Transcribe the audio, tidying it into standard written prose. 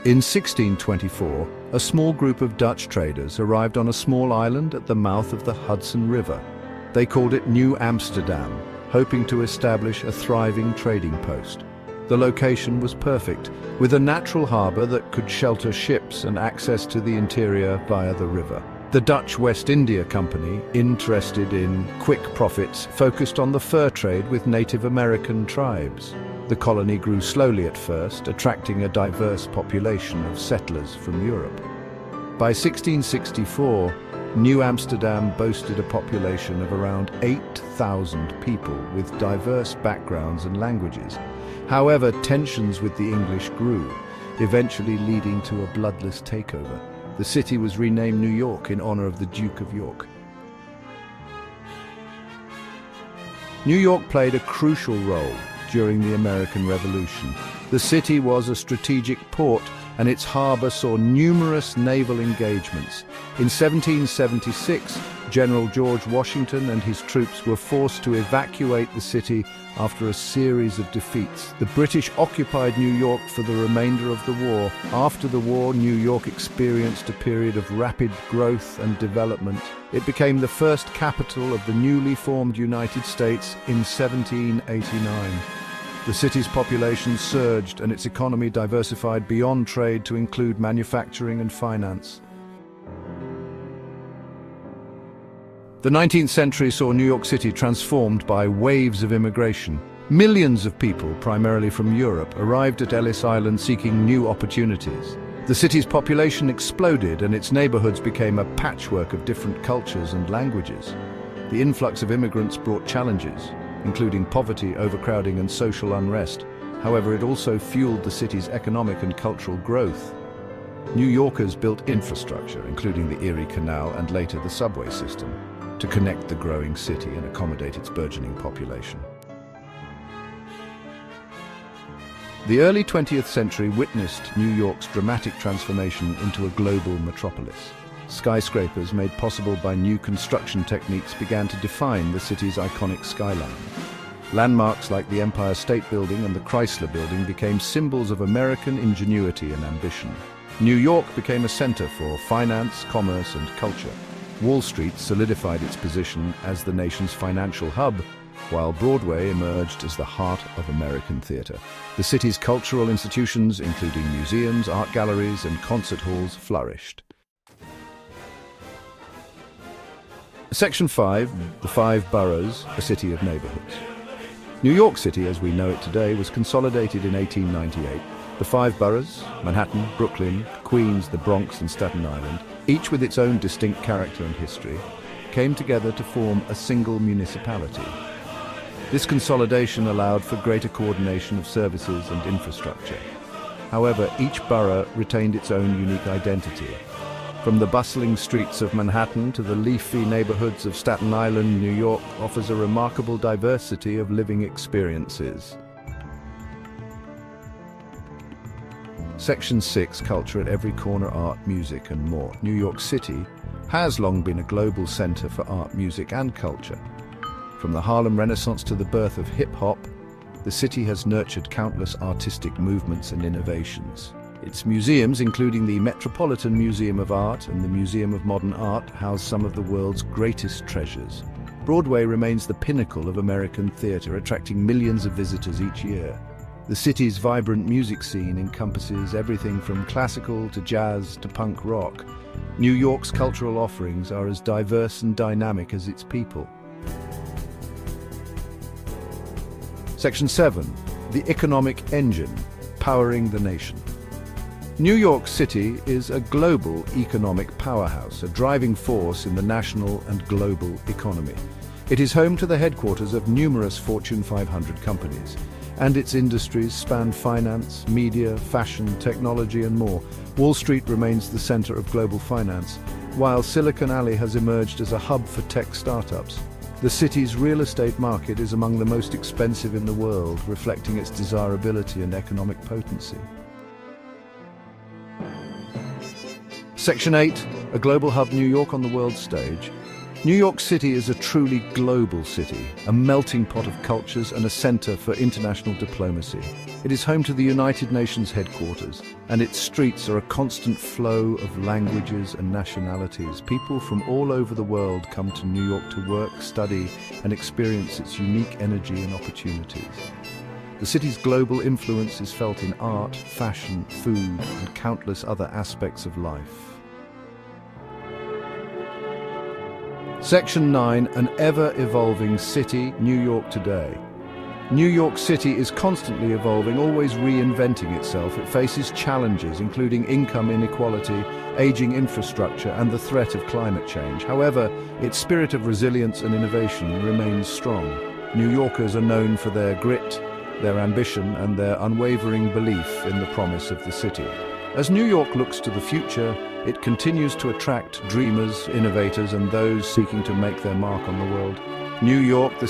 In 1624, a small group of Dutch traders arrived on a small island at the mouth of the Hudson River. They called it New Amsterdam, hoping to establish a thriving trading post. The location was perfect, with a natural harbour that could shelter ships and access to the interior via the river. The Dutch West India Company, interested in quick profits, focused on the fur trade with Native American tribes. The colony grew slowly at first, attracting a diverse population of settlers from Europe. By 1664, New Amsterdam boasted a population of around 8,000 people with diverse backgrounds and languages. However, tensions with the English grew, eventually leading to a bloodless takeover. The city was renamed New York in honor of the Duke of York. New York played a crucial role during the American Revolution. The city was a strategic port, and its harbor saw numerous naval engagements. In 1776, General George Washington and his troops were forced to evacuate the city after a series of defeats. The British occupied New York for the remainder of the war. After the war, New York experienced a period of rapid growth and development. It became the first capital of the newly formed United States in 1789. The city's population surged and its economy diversified beyond trade to include manufacturing and finance. The 19th century saw New York City transformed by waves of immigration. Millions of people, primarily from Europe, arrived at Ellis Island seeking new opportunities. The city's population exploded and its neighborhoods became a patchwork of different cultures and languages. The influx of immigrants brought challenges, including poverty, overcrowding, and social unrest. However, it also fueled the city's economic and cultural growth. New Yorkers built infrastructure, including the Erie Canal and later the subway system, to connect the growing city and accommodate its burgeoning population. The early 20th century witnessed New York's dramatic transformation into a global metropolis. Skyscrapers made possible by new construction techniques began to define the city's iconic skyline. Landmarks like the Empire State Building and the Chrysler Building became symbols of American ingenuity and ambition. New York became a center for finance, commerce, and culture. Wall Street solidified its position as the nation's financial hub, while Broadway emerged as the heart of American theater. The city's cultural institutions, including museums, art galleries, and concert halls, flourished. Section 5, the 5 boroughs, a city of neighborhoods. New York City, as we know it today, was consolidated in 1898. The 5 boroughs, Manhattan, Brooklyn, Queens, the Bronx, and Staten Island, each with its own distinct character and history, came together to form a single municipality. This consolidation allowed for greater coordination of services and infrastructure. However, each borough retained its own unique identity. From the bustling streets of Manhattan to the leafy neighborhoods of Staten Island, New York offers a remarkable diversity of living experiences. Section 6, culture at every corner, art, music, and more. New York City has long been a global center for art, music, and culture. From the Harlem Renaissance to the birth of hip-hop, the city has nurtured countless artistic movements and innovations. Its museums, including the Metropolitan Museum of Art and the Museum of Modern Art, house some of the world's greatest treasures. Broadway remains the pinnacle of American theater, attracting millions of visitors each year. The city's vibrant music scene encompasses everything from classical to jazz to punk rock. New York's cultural offerings are as diverse and dynamic as its people. Section 7, the economic engine, powering the nation. New York City is a global economic powerhouse, a driving force in the national and global economy. It is home to the headquarters of numerous Fortune 500 companies, and its industries span finance, media, fashion, technology, and more. Wall Street remains the center of global finance, while Silicon Alley has emerged as a hub for tech startups. The city's real estate market is among the most expensive in the world, reflecting its desirability and economic potency. Section 8, a global hub, New York on the world stage. New York City is a truly global city, a melting pot of cultures and a center for international diplomacy. It is home to the United Nations headquarters, and its streets are a constant flow of languages and nationalities. People from all over the world come to New York to work, study, and experience its unique energy and opportunities. The city's global influence is felt in art, fashion, food, and countless other aspects of life. Section 9, an ever-evolving city, New York today. New York City is constantly evolving, always reinventing itself. It faces challenges, including income inequality, aging infrastructure, and the threat of climate change. However, its spirit of resilience and innovation remains strong. New Yorkers are known for their grit, their ambition, and their unwavering belief in the promise of the city. As New York looks to the future, it continues to attract dreamers, innovators, and those seeking to make their mark on the world. New York, the